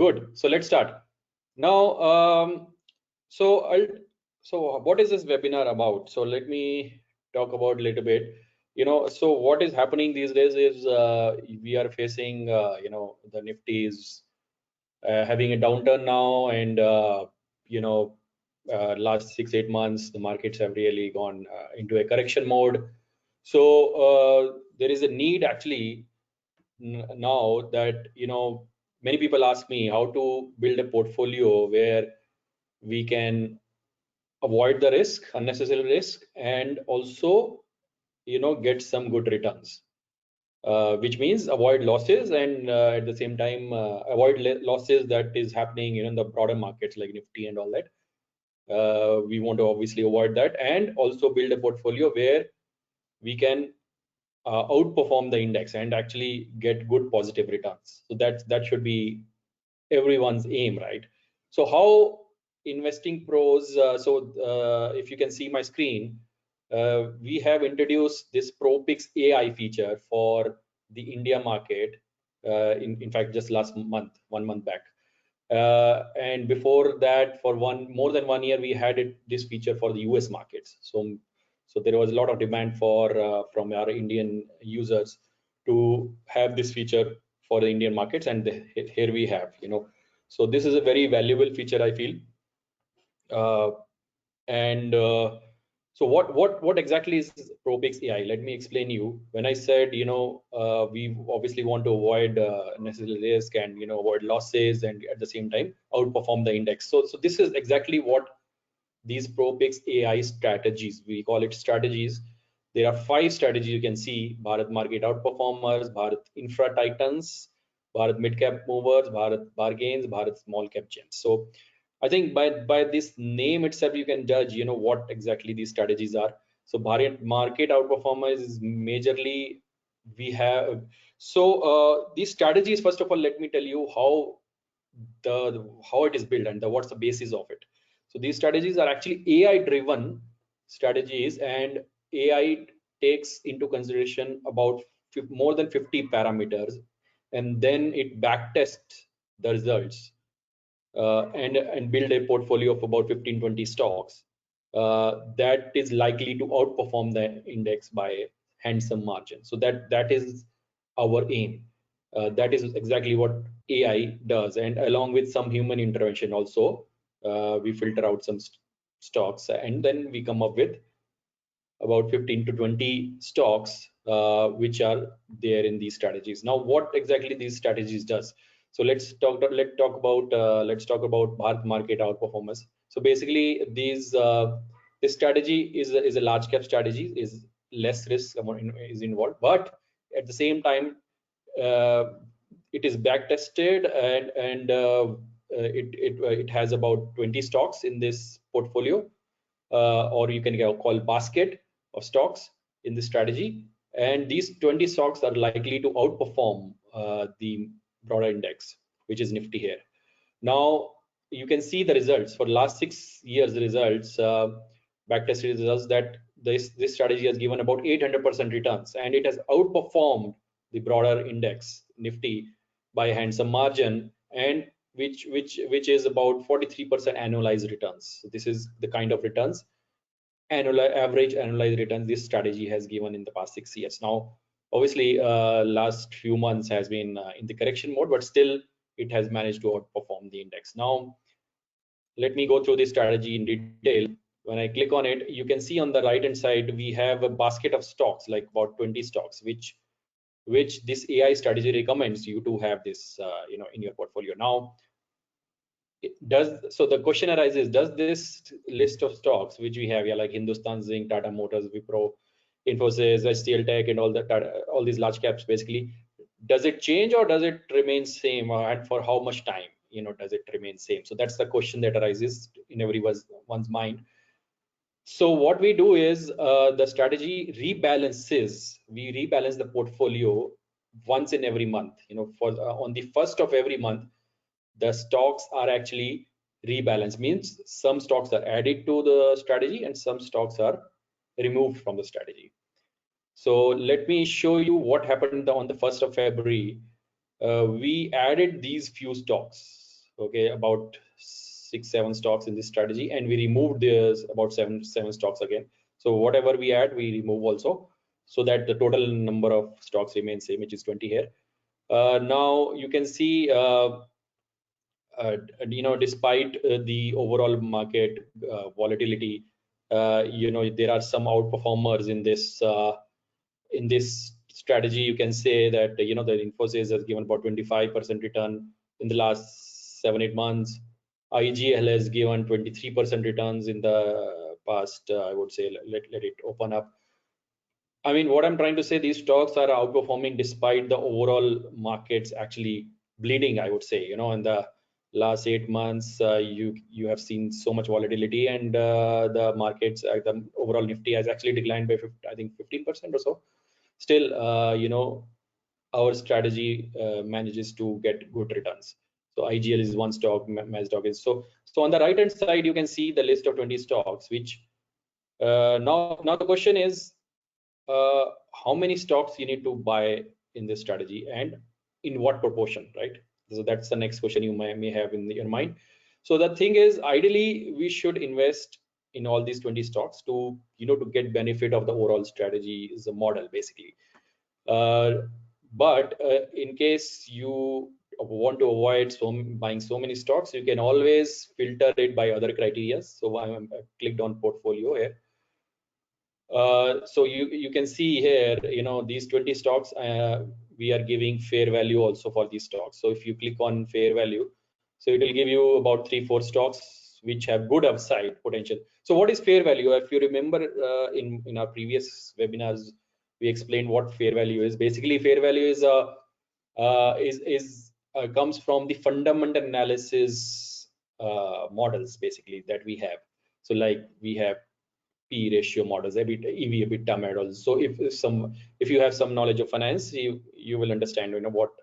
Good. So let's start. Now, so what is this webinar about? So let me talk about a little bit. So what is happening these days is we are facing, the Nifty is having a downturn now, and last 6-8 months the markets have really gone into a correction mode. So there is a need actually now that many people ask me how to build a portfolio where we can avoid the risk, unnecessary risk, and also get some good returns, which means avoid losses, and at the same time avoid losses that is happening in the broader markets like Nifty and all that. We want to obviously avoid that, and also build a portfolio where we can outperform the index and actually get good positive returns. So that should be everyone's aim, right? So how investing pros, if you can see my screen, we have introduced this ProPicks AI feature for the India market, in fact just last month, 1 month back, and before that for more than 1 year we had this feature for the US markets. So there was a lot of demand from our Indian users to have this feature for the Indian markets, and here we have, so this is a very valuable feature, I feel. And so what exactly is ProPicks AI? Let me explain you. When I said we obviously want to avoid necessary risk and avoid losses, and at the same time outperform the index. So this is exactly what these ProPicks AI strategies, we call it strategies. There are 5 strategies you can see: Bharat Market Outperformers, Bharat Infra Titans, Bharat Mid Cap Movers, Bharat Bargains, Bharat Small Cap Gems. So I think by this name itself you can judge what exactly these strategies are. So Bharat Market Outperformers is majorly we have. So these strategies, first of all, let me tell you how it is built and what's the basis of it. So these strategies are actually AI driven strategies, and AI takes into consideration about more than 50 parameters, and then it backtests the results, and build a portfolio of about 15-20 stocks that is likely to outperform the index by handsome margin. So that is our aim. That is exactly what AI does, and along with some human intervention also, we filter out some stocks, and then we come up with about 15 to 20 stocks which are there in these strategies. Now what exactly these strategies does? So let's talk about Bharat Market Outperformers. So basically this strategy is a large cap strategy, is less risk is involved, but at the same time uh, it is back tested, and it has about 20 stocks in this portfolio, or you can call basket of stocks in this strategy, and these 20 stocks are likely to outperform the broader index, which is Nifty here. Now you can see the results for last 6 years results, backtested results, that this strategy has given about 800% returns, and it has outperformed the broader index Nifty by a handsome margin, and which is about 43% annualized returns. So this is the kind of returns, average annualized returns, this strategy has given in the past 6 years. Now obviously last few months has been in the correction mode, but still it has managed to outperform the index. Now let me go through this strategy in detail. When I click on it, you can see on the right hand side we have a basket of stocks, like about 20 stocks, which this AI strategy recommends you to have this in your portfolio. Now so the question arises, does this list of stocks which we have here, like Hindustan Zinc, Tata Motors, Wipro, Infosys, HCL Tech, and all these large caps, basically, does it change or does it remain same, and for how much time does it remain same? So that's the question that arises in everyone's mind. So what we do is the strategy rebalances. We rebalance the portfolio once in every month. For on the first of every month, the stocks are actually rebalanced. Means some stocks are added to the strategy and some stocks are removed from the strategy. So let me show you what happened on the 1st of February. We added these few stocks. okay, about 6-7 stocks in this strategy, and we removed this about seven stocks again. So whatever we add, we remove also, so that the total number of stocks remains same, which is 20 here. Now you can see, despite the overall market volatility, there are some outperformers in this strategy. You can say that the Infosys has given about 25% return in the last 7-8 months. IGL has given 23% returns in the past. I would say let it open up. I mean, what I'm trying to say, these stocks are outperforming despite the overall markets actually bleeding, I would say. In the last 8 months, you have seen so much volatility, and the markets, the overall Nifty has actually declined by I think 15% or so. Still, our strategy manages to get good returns. So IGL is one stock, Mazdoc is so on the right hand side you can see the list of 20 stocks, which now the question is, how many stocks you need to buy in this strategy and in what proportion, right? So that's the next question you may have in your mind. So the thing is, ideally we should invest in all these 20 stocks to to get benefit of the overall strategy is a model basically. But in case you want to avoid buying so many stocks, you can always filter it by other criteria. So I clicked on portfolio here. So you can see here, these 20 stocks, we are giving fair value also for these stocks. So if you click on fair value, so it will give you about 3-4 stocks which have good upside potential. So what is fair value? If you remember, in our previous webinars, we explained what fair value is. Basically, fair value is comes from the fundamental analysis models basically that we have. So like we have P ratio models, EBITDA, EV, EBITDA models. So if you have some knowledge of finance, you will understand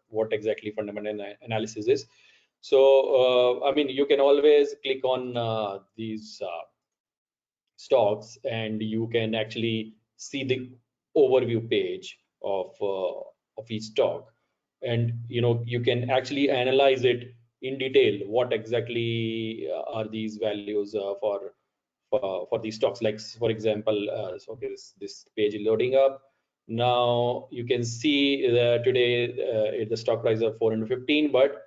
what exactly fundamental analysis is. So I mean, you can always click on these stocks, and you can actually see the overview page of each stock, and you can actually analyze it in detail. What exactly are these values for these stocks? Like for example, so okay, this page is loading up. Now you can see that today the stock price of 415, but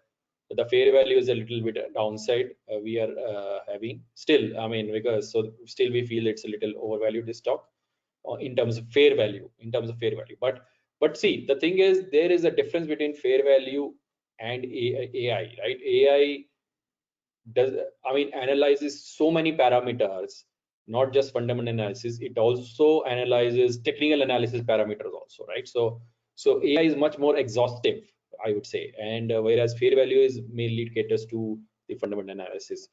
the fair value is a little bit downside. We are having still, I mean, because so still we feel it's a little overvalued, this stock, in terms of fair value. But see, the thing is, there is a difference between fair value and AI, right? AI does, I mean, analyzes so many parameters, not just fundamental analysis. It also analyzes technical analysis parameters also, right? So AI is much more exhaustive, I would say, and whereas fair value is mainly caters to the fundamental analysis.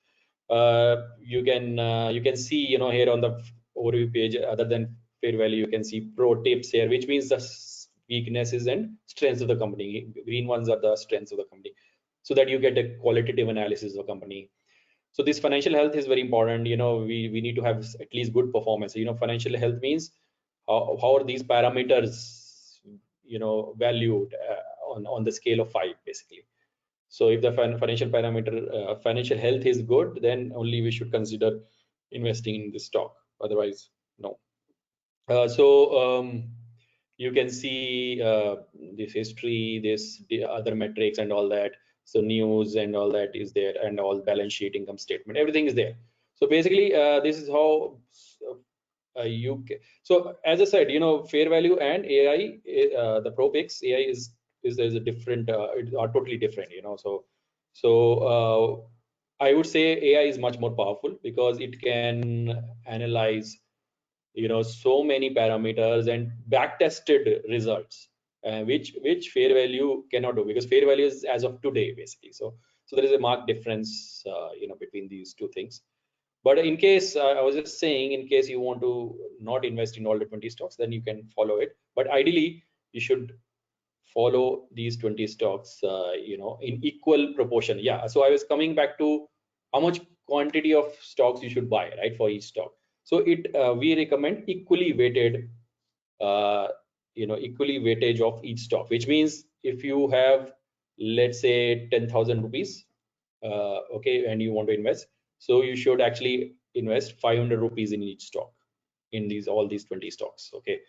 You can see, here on the overview page, other than fair value, you can see pro tips here, which means the weaknesses and strengths of the company. Green ones are the strengths of the company, so that you get a qualitative analysis of a company. So this financial health is very important. We need to have at least good performance. Financial health means how are these parameters valued on the scale of 5 basically. So if the financial parameter financial health is good, then only we should consider investing in this stock, otherwise no. You can see this history, the other metrics and all that. So news and all that is there, and all balance sheet, income statement, everything is there. So basically, this is how so as I said, fair value and AI, the ProPix AI is a different, are totally different. So I would say AI is much more powerful because it can analyze so many parameters and back-tested results, which fair value cannot do, because fair value is as of today basically. So there is a marked difference between these two things. But in case, I was just saying, in case you want to not invest in all the 20 stocks, then you can follow it. But ideally, you should follow these 20 stocks in equal proportion. Yeah, so I was coming back to how much quantity of stocks you should buy, right, for each stock. So we recommend equally weighted equally weightage of each stock, which means if you have, let's say, 10,000 rupees, okay, and you want to invest, so you should actually invest 500 rupees in each stock, in all these 20 stocks. Okay,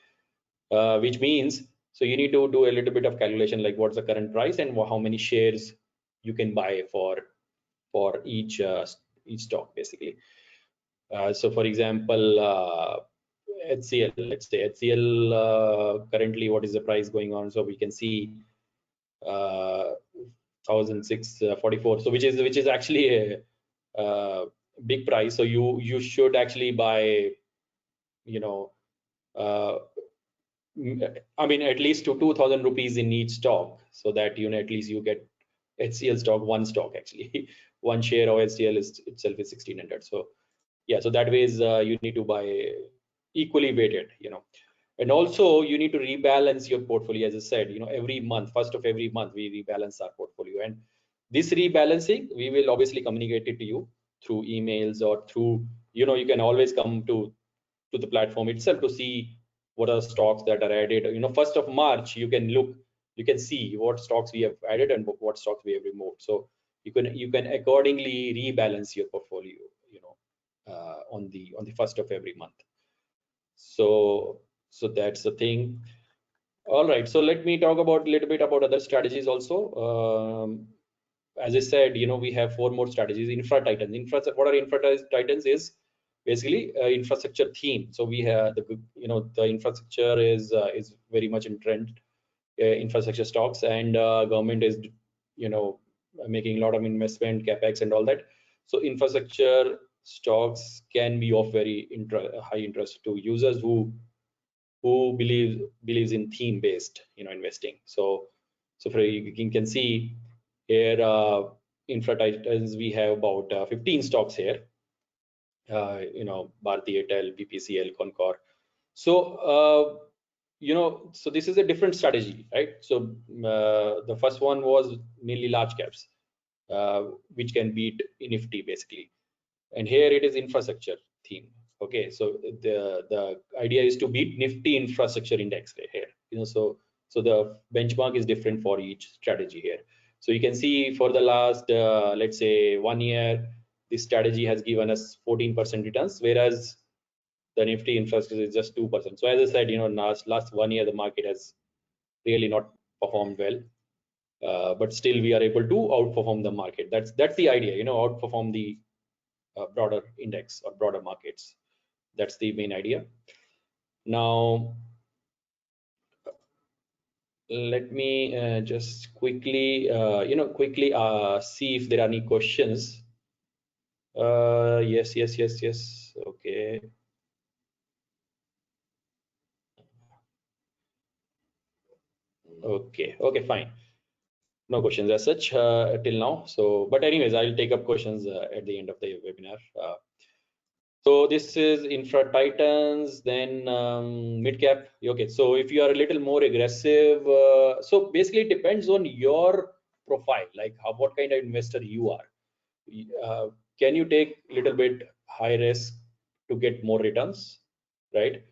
which means, so you need to do a little bit of calculation, like what's the current price and how many shares you can buy for each stock basically. So for example, HCL, let's say HCL, currently what is the price going on? So we can see 1644, so which is actually a big price. So you should actually buy, you know, I mean, at least to 2000 rupees in each stock, so that at least you get HCL stock, one stock actually. One share of HCL itself is 1600. So yeah, so that ways you need to buy equally weighted, and also you need to rebalance your portfolio. As I said, every month, first of every month, we rebalance our portfolio, and this rebalancing we will obviously communicate it to you through emails, or through, you can always come to the platform itself to see what are stocks that are added. First of March, you can see what stocks we have added and what stocks we have removed. So you can accordingly rebalance your portfolio, on the first of every month. So that's the thing. All right, so let me talk about a little bit about other strategies also. As I said, we have 4 more strategies. Infra titans. What are infra titans? Is basically infrastructure theme. So we have the infrastructure is very much in trend, infrastructure stocks, and government is making a lot of investment, capex and all that. So infrastructure stocks can be of very high interest to users who believes in theme based investing. So for you can see here, infra titans, we have about 15 stocks here. Bharti Airtel, BPCL, Concor. So so this is a different strategy, right? So the first one was mainly large caps, which can beat Nifty basically, and here it is infrastructure theme. Okay, so the idea is to beat Nifty infrastructure index here. So the benchmark is different for each strategy here. So you can see for the last let's say 1 year, this strategy has given us 14% returns, whereas the Nifty infrastructure is just 2%. So as I said, last 1 year the market has really not performed well, but still we are able to outperform the market. That's the idea, outperform the broader index or broader markets. That's the main idea. Now let me just quickly see if there are any questions. Yes. Okay. Okay, fine. No questions as such till now. So, but anyways, I'll take up questions at the end of the webinar. So this is infra titans, then mid cap. Okay, so if you are a little more aggressive, so basically it depends on your profile, like what kind of investor you are. Can you take a little bit high risk to get more returns, right?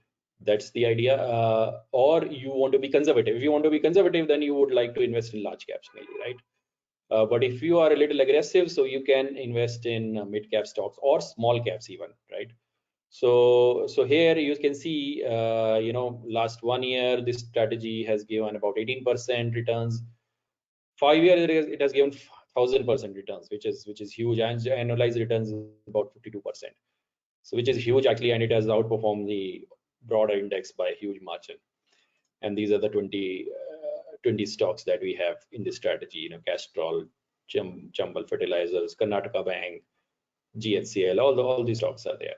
That's the idea. Or you want to be conservative. If you want to be conservative, then you would like to invest in large caps maybe, right? But if you are a little aggressive, so you can invest in mid cap stocks or small caps even, right? So here you can see, last 1 year, this strategy has given about 18% returns. 5 years it has given 1000% returns, which is huge, and annualized returns is about 52%. So which is huge actually, and it has outperformed the broader index by a huge margin. And these are the 20 stocks that we have in this strategy. Castrol, Chambal Fertilizers, Karnataka Bank, GHCL, all these stocks are there.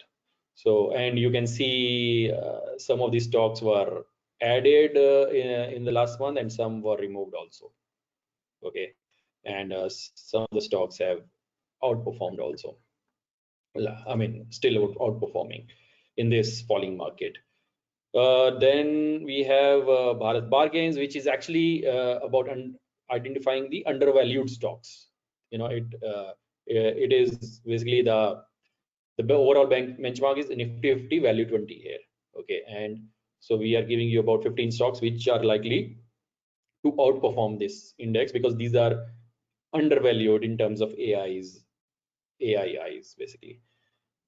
So, and you can see some of these stocks were added in the last month, and some were removed also. Okay, and some of the stocks have outperformed also. I mean, still outperforming in this falling market. Then we have Bharat Bargains, which is actually about identifying the undervalued stocks. It is basically the overall benchmark is Nifty 50 value 20 here. Okay, and so we are giving you about 15 stocks which are likely to outperform this index, because these are undervalued in terms of AIs basically.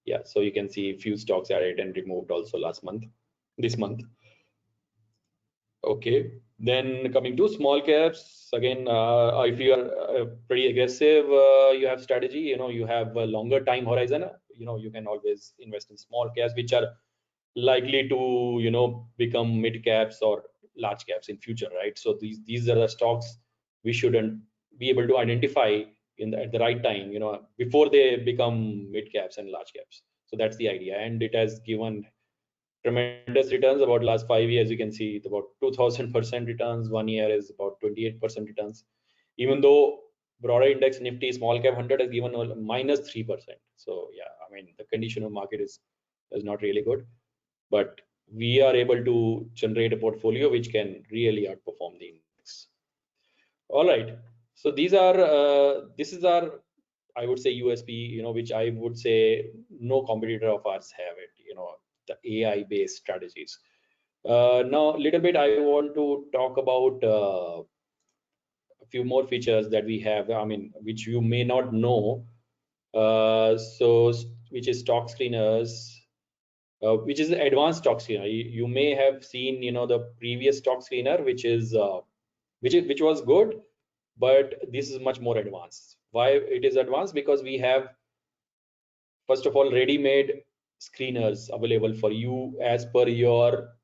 Yeah, so you can see a few stocks added and removed also this month. Okay, then coming to small caps again, if you are pretty aggressive, you have strategy, you have a longer time horizon, you can always invest in small caps which are likely to become mid caps or large caps in future, right? So these are the stocks we shouldn't be able to identify at the right time, before they become mid caps and large caps. So that's the idea, and it has given tremendous returns about last 5 years. You can see it's about 2000% returns. 1 year is about 28% returns, even though broader index Nifty small cap 100 has given a -3%. So yeah, I mean the condition of market is not really good, but we are able to generate a portfolio which can really outperform the index. All right, so this is our, I would say, USP, which I would say no competitor of ours have it, the AI based strategies. Now little bit I want to talk about a few more features that we have, I mean, which you may not know. So which is stock screeners, which is advanced stock screener. You may have seen, the previous stock screener, which was good, but this is much more advanced. Why it is advanced? Because we have, first of all, ready-made screeners available for you as per your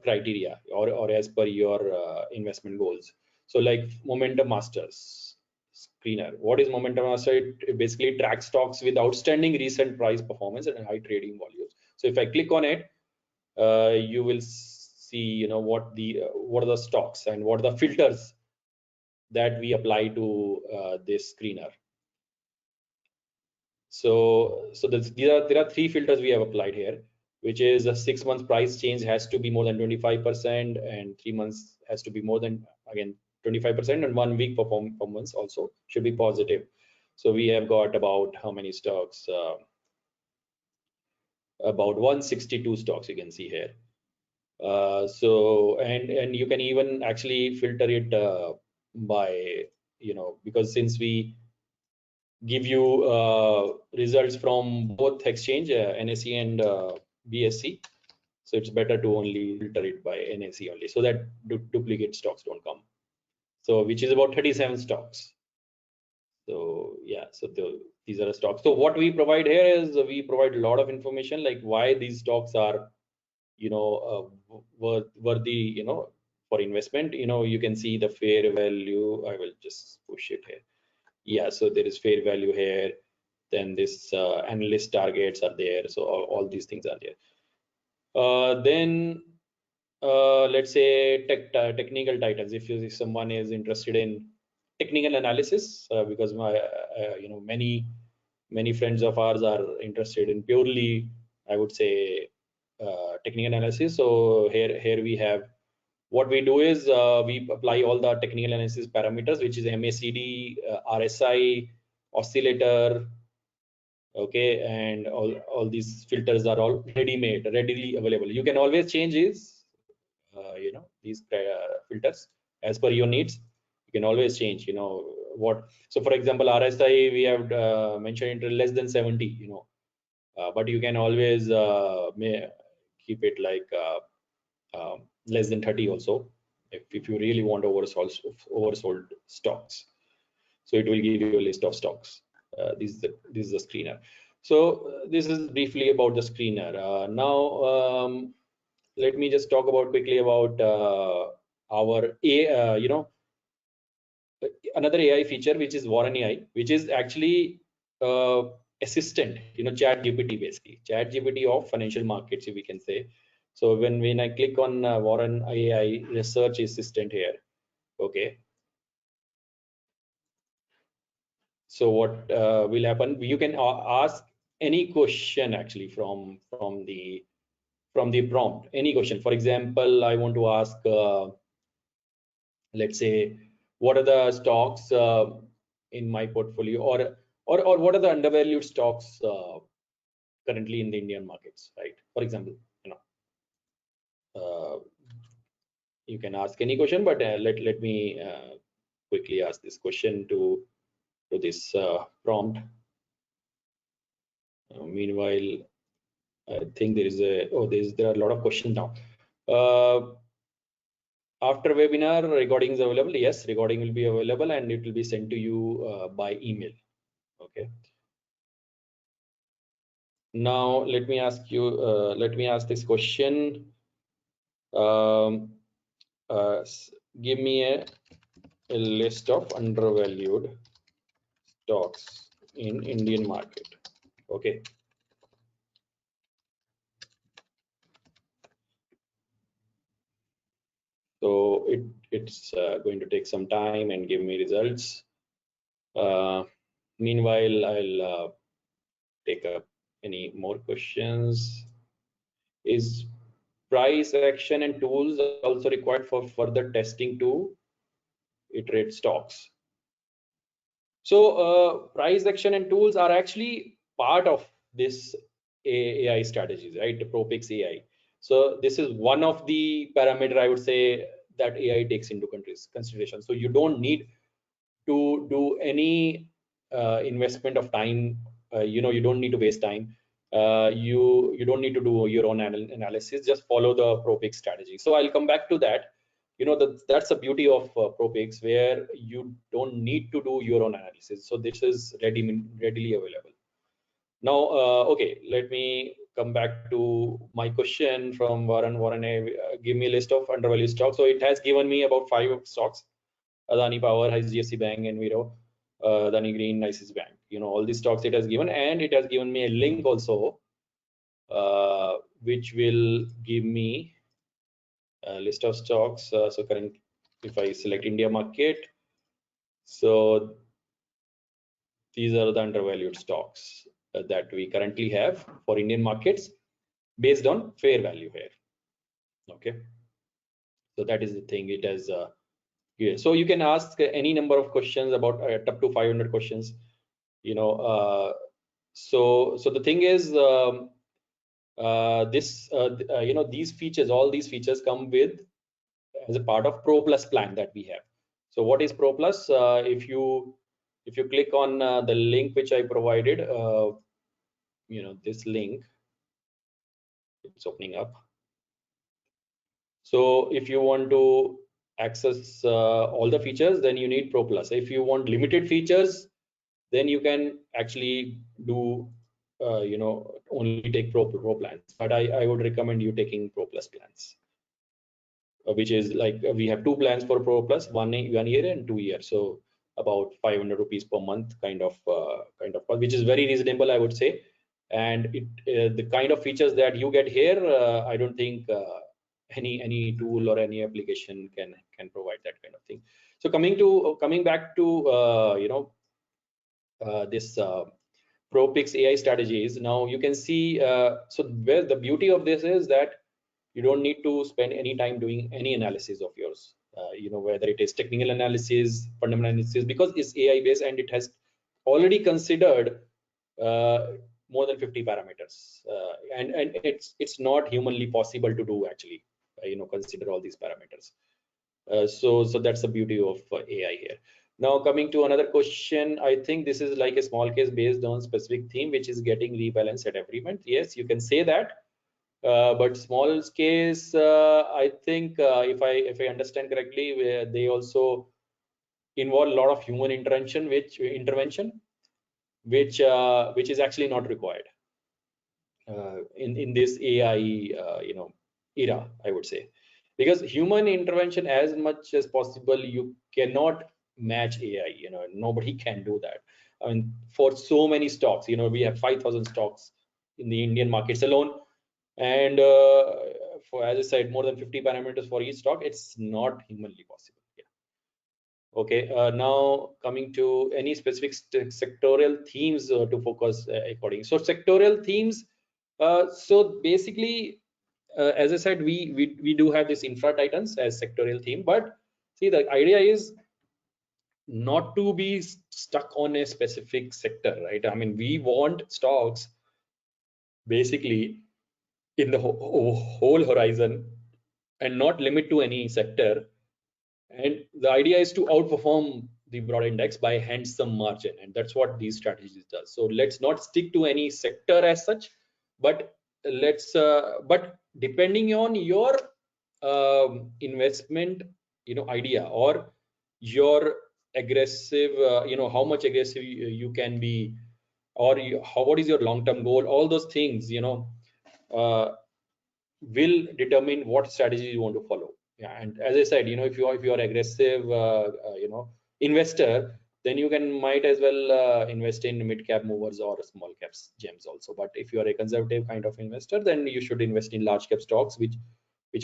criteria, or as per your investment goals. So like Momentum Masters screener. What is Momentum Master? It basically tracks stocks with outstanding recent price performance and high trading volumes. So if I click on it, you will see, what are the stocks and what are the filters that we apply to this screener. So there are three filters we have applied here, which is a 6 months price change has to be more than 25%, and 3 months has to be more than, again, 25%, and 1 week performance also should be positive. So we have got about how many stocks? About 162 stocks you can see here. So and you can even actually filter it by, because since we give you results from both exchange, NSE and BSE, so it's better to only filter it by NSE only, so that duplicate stocks don't come. So which is about 37 stocks. So yeah, so these are the stocks. So what we provide here is we provide a lot of information, like why these stocks are worthy, for investment. You can see the fair value. I will just push it here. Yeah, so there is fair value here. Then this analyst targets are there. So all these things are there. Then let's say technical titles. If someone is interested in technical analysis, because many friends of ours are interested in purely, I would say, technical analysis. So here we have, what we do is we apply all the technical analysis parameters, which is MACD, RSI, oscillator, okay, and all these filters are all readily available. You can always change these filters as per your needs. You can always change, what. So for example, RSI we have mentioned it less than 70, but you can always keep it like less than 30 also, if you really want oversold stocks. So it will give you a list of stocks. This is the screener. So this is briefly about the screener. Now let me just talk about quickly about our another AI feature, which is WarrenAI, which is actually assistant, ChatGPT, basically ChatGPT of financial markets, if we can say. So when I click on WarrenAI research assistant here, okay, so what will happen? You can ask any question actually from the prompt, any question. For example, I want to ask, let's say, what are the stocks in my portfolio, or what are the undervalued stocks currently in the Indian markets, right? For example, uh, you can ask any question, but let me quickly ask this question to this prompt. Meanwhile, I think there are a lot of questions now. After webinar, recording is available. Yes, recording will be available and it will be sent to you by email. Okay. Now let me ask this question. Give me a list of undervalued stocks in Indian market. Okay. So it's going to take some time and give me results. Meanwhile, I'll take up any more questions. Is price action and tools also required for further testing to iterate stocks? So price action and tools are actually part of this AI strategies, right? The ProPix AI. So this is one of the parameter I would say that AI takes into consideration. So you don't need to do any investment of time. You don't need to waste time. You don't need to do your own analysis. Just follow the ProPix strategy. So I'll come back to that. That's the beauty of ProPix, where you don't need to do your own analysis. So this is readily available. Now, okay, let me come back to my question from Warren. Give me a list of undervalued stocks. So it has given me about 5 stocks: Adani Power, HDFC Bank, Enviro, Adani Green, ICICI Bank. All these stocks it has given, and it has given me a link also, which will give me a list of stocks. So current, if I select India market, so these are the undervalued stocks that we currently have for Indian markets based on fair value here. Okay, so that is the thing. It has here. So you can ask any number of questions about up to 500 questions. So the thing is, these features, all these features come with as a part of Pro Plus plan that we have. So what is Pro Plus? If you click on the link which I provided, this link, it's opening up. So if you want to access all the features, then you need Pro Plus. If you want limited features, then you can actually do only take Pro plans. But I would recommend you taking Pro Plus plans, which is like we have 2 plans for Pro Plus, one year and 2 years. So about 500 rupees per month, kind of, which is very reasonable, I would say. And the kind of features that you get here, I don't think any tool or any application can provide that kind of thing. So coming back to this ProPix AI strategies. Now you can see, so where the beauty of this is that you don't need to spend any time doing any analysis of yours, whether it is technical analysis, fundamental analysis, because it's AI based and it has already considered more than 50 parameters, and it's not humanly possible to do actually, consider all these parameters. So that's the beauty of AI here. Now coming to another question, I think this is like a small case based on specific theme which is getting rebalanced at every month. Yes, you can say that, but small case, I think if I understand correctly, they also involve a lot of human intervention, which is actually not required in this AI era, I would say. Because human intervention, as much as possible, you cannot match AI. Nobody can do that. I mean, for so many stocks, we have 5,000 stocks in the Indian markets alone, and for, as I said, more than 50 parameters for each stock. It's not humanly possible. Yeah. Okay. Now coming to any specific sectorial themes to focus according. So sectorial themes. So basically, as I said, we do have this infra titans as sectorial theme, but see, the idea is not to be stuck on a specific sector, right? I mean, we want stocks basically in the whole horizon and not limit to any sector, And the idea is to outperform the broad index by handsome margin, and that's what these strategies does. So let's not stick to any sector as such, but but depending on your investment, idea, or your aggressive, how much aggressive you can be, or what is your long-term goal, all those things, uh, will determine what strategy you want to follow. Yeah, and as I said, if you are aggressive, investor, then you can might as well invest in mid cap movers or small caps gems also. But if you are a conservative kind of investor, then you should invest in large cap stocks, which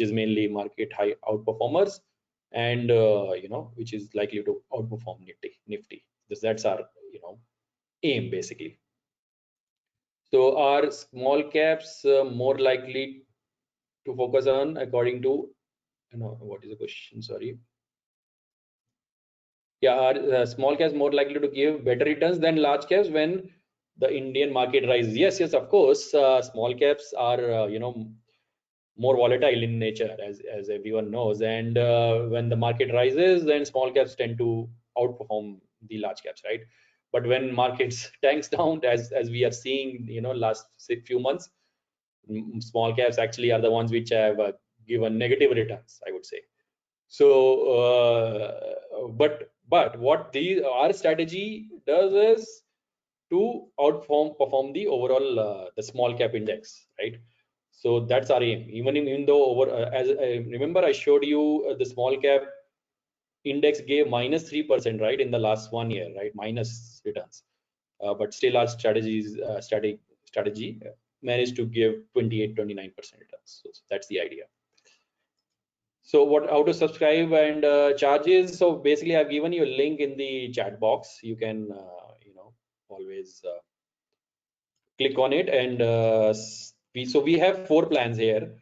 is mainly market high outperformers, and which is likely to outperform Nifty. That's our aim basically. So are small caps more likely to focus on, according to, what is the question, sorry? Yeah, are small caps more likely to give better returns than large caps when the Indian market rises? Yes, of course. Small caps are more volatile in nature, as everyone knows, and when the market rises, then small caps tend to outperform the large caps, right? But when markets tanks down, as we are seeing, last few months, small caps actually are the ones which have given negative returns, I would say. So but what our strategy does is to perform the overall the small cap index, right? So that's our aim. Even though as I remember, I showed you the small cap index gave -3%, right, in the last 1 year, right, minus returns. But still our strategy managed to give 28-29% returns. So that's the idea. So how to subscribe and charges? So basically, I've given you a link in the chat box. You can always click on it, and we have 4 plans here.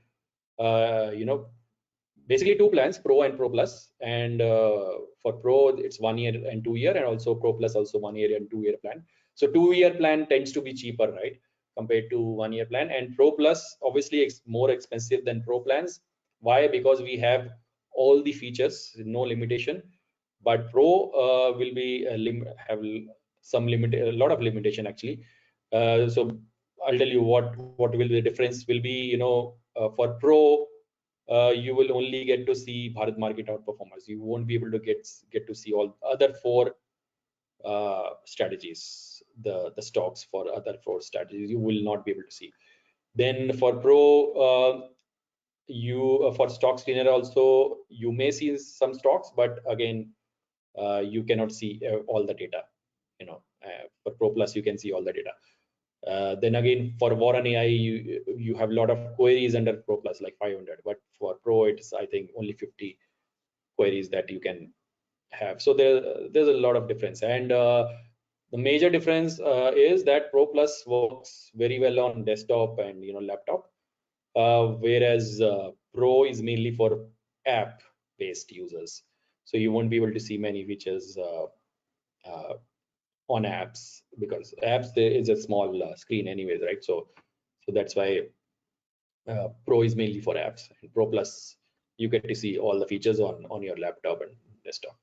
Basically 2 plans, Pro and Pro Plus. And for Pro, it's 1 year and 2 year, and also Pro Plus also 1 year and 2 year plan. So 2 year plan tends to be cheaper, right, compared to 1 year plan. And Pro Plus obviously it's more expensive than Pro plans. Why? Because we have all the features, no limitation. But Pro will be have some limit, a lot of limitation actually. So I'll tell you what will the difference will be. For Pro, you will only get to see Bharat market outperformers. You won't be able to get to see all other 4 strategies, the stocks for other 4 strategies. You will not be able to see. Then for Pro, you for stock screener also, you may see some stocks, but again, you cannot see all the data. For Pro Plus, you can see all the data. Then again, for WarrenAI, you have a lot of queries under Pro Plus, like 500, but for Pro, it's I think only 50 queries that you can have. So there's a lot of difference, and the major difference is that Pro Plus works very well on desktop and laptop, whereas Pro is mainly for app-based users. So you won't be able to see many features on apps, because apps there is a small screen anyways, right? So that's why Pro is mainly for apps, and Pro Plus you get to see all the features on your laptop and desktop.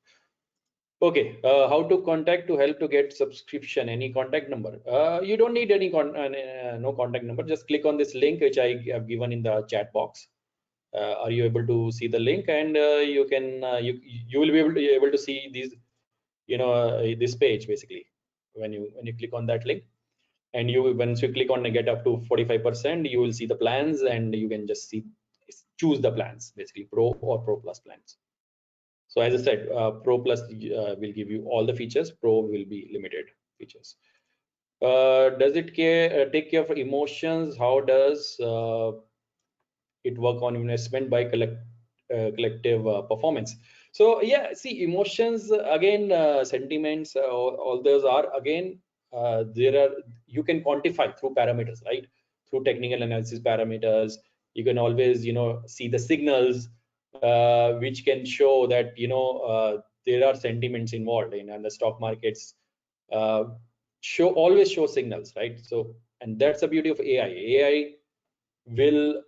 Okay, how to contact to help to get subscription? Any contact number? You don't need any no contact number. Just click on this link which I have given in the chat box. Are you able to see the link? And you can you will be able to see these, this page basically when you click on that link. And once you click on get up to 45%, you will see the plans, and you can just choose the plans, basically Pro or Pro Plus plans. So as I said, Pro Plus will give you all the features. Pro will be limited features. Does it take care of emotions? How does it work on investment by collective performance? So yeah, see, emotions again, sentiments, all those are again, there are, you can quantify through parameters, right? Through technical analysis parameters, you can always see the signals which can show that there are sentiments involved in, and the stock markets uh, always show signals, right? So, and that's the beauty of AI. AI will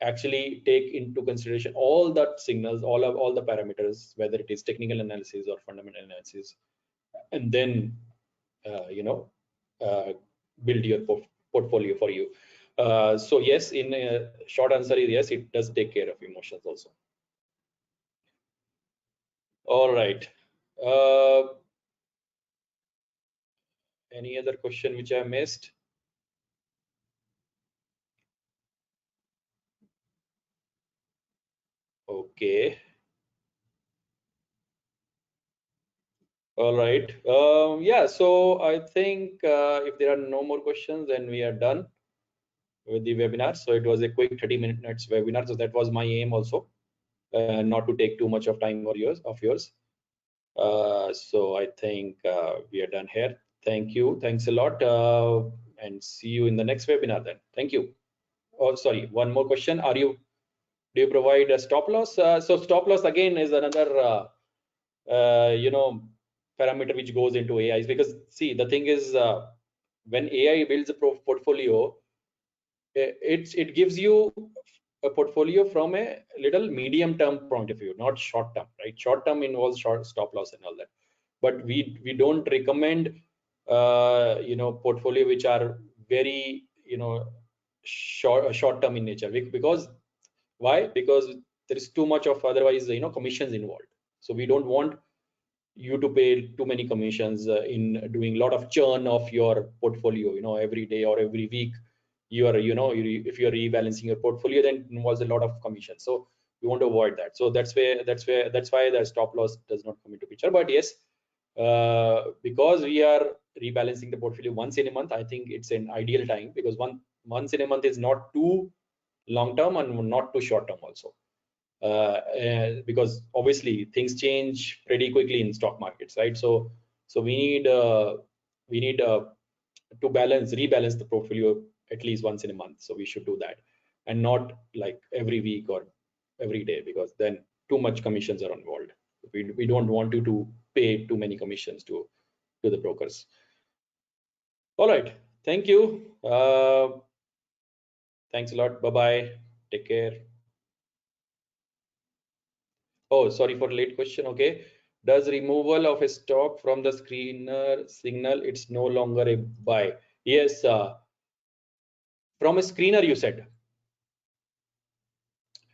actually take into consideration all the signals, all the parameters, whether it is technical analysis or fundamental analysis, and then uh, build your portfolio for you. So yes, in a short answer is yes, it does take care of emotions also. All right. Any other question which I missed? Okay. All right. Yeah, so I think if there are no more questions, then we are done with the webinar. So it was a quick 30 minutes webinar. So that was my aim also, not to take too much of time or yours. So I think we are done here. Thank you. Thanks a lot. And see you in the next webinar then. Thank you. Oh, sorry. One more question. Do you provide a stop loss? So stop loss again is another, parameter which goes into AIs, because see, the thing is, when AI builds a portfolio, it gives you a portfolio from a little medium term point of view, not short term, right? Short term involves short stop loss and all that, but we don't recommend portfolio which are very short term in nature, because why? Because there is too much of otherwise commissions involved. So we don't want you to pay too many commissions in doing a lot of churn of your portfolio, every day or every week. If you're rebalancing your portfolio, then it involves a lot of commission. So we want to avoid that. So that's why the stop loss does not come into picture. But yes, because we are rebalancing the portfolio once in a month, I think it's an ideal time, because once in a month is not too long term and not too short term also. Because obviously things change pretty quickly in stock markets, right? So we need to rebalance the portfolio at least once in a month. So we should do that, and not like every week or every day, because then too much commissions are involved. We don't want you to pay too many commissions to the brokers. All right, thank you. Thanks a lot. Bye bye. Take care. Oh, sorry for late question. Okay. Does removal of a stock from the screener signal it's no longer a buy? Yes. From a screener, you said.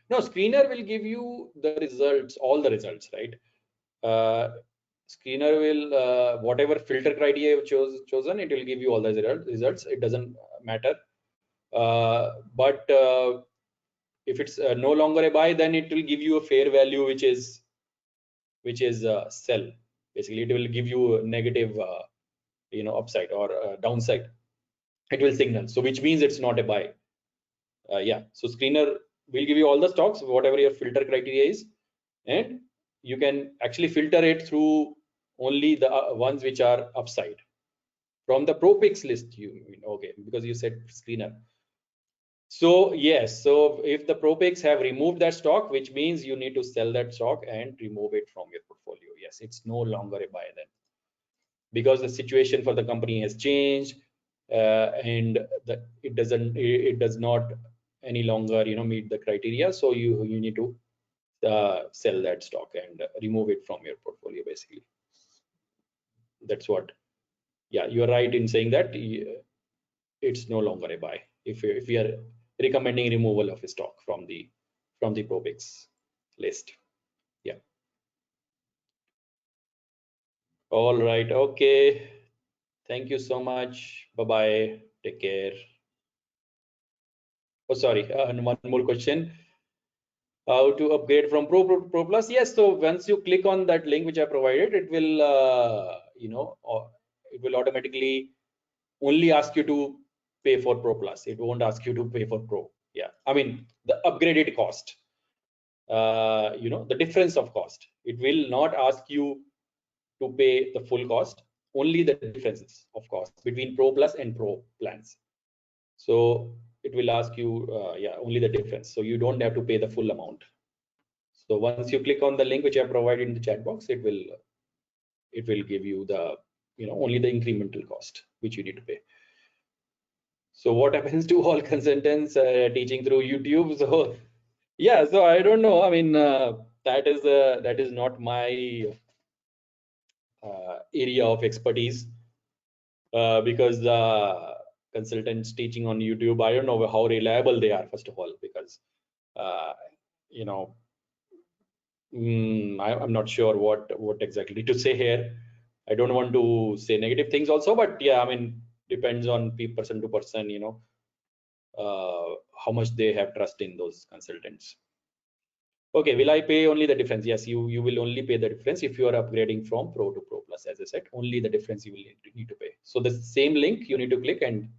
No, screener will give you the results, all the results, right? Screener will, whatever filter criteria you've chosen, it will give you all the results. It doesn't matter. But if it's no longer a buy, then it will give you a fair value, which is sell. Basically, it will give you a negative, upside or downside. It will signal. So which means it's not a buy. Yeah. So screener will give you all the stocks, whatever your filter criteria is, and you can actually filter it through only the ones which are upside from the ProPix list. Okay, because you said screener. So yes, so if the ProPix have removed that stock, which means you need to sell that stock and remove it from your portfolio. Yes, it's no longer a buy then, because the situation for the company has changed, and it does not any longer meet the criteria. So you need to sell that stock and remove it from your portfolio. Basically, that's what. Yeah, you are right in saying that it's no longer a buy if we are recommending removal of a stock from the ProPix list. Yeah. All right. Okay. Thank you so much. Bye bye. Take care. Oh, sorry. And one more question. How to upgrade from Pro Plus? Yes. So once you click on that link which I provided, it will, it will automatically only ask you to pay for Pro Plus. It won't ask you to pay for Pro. Yeah. I mean, the upgraded cost, the difference of cost. It will not ask you to pay the full cost, only the differences of cost between Pro Plus and Pro plans. So it will ask you, only the difference. So you don't have to pay the full amount. So once you click on the link which I provided in the chat box, it will give you the, only the incremental cost which you need to pay. So what happens to all consultants teaching through YouTube? So yeah, so I don't know. I mean, that is not my area of expertise, because the consultants teaching on YouTube, I don't know how reliable they are, first of all, because uh, you know, I'm not sure what exactly to say here. I don't want to say negative things also, but yeah, I mean, depends on person to person, how much they have trust in those consultants. Okay, will I pay only the difference? Yes, you will only pay the difference if you are upgrading from Pro to Pro Plus. As I said, only the difference you will need to pay. So the same link you need to click, and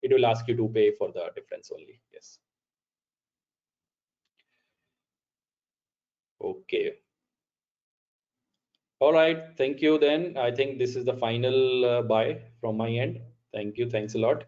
it will ask you to pay for the difference only. Yes. Okay. All right. Thank you then. I think this is the final buy from my end. Thank you. Thanks a lot.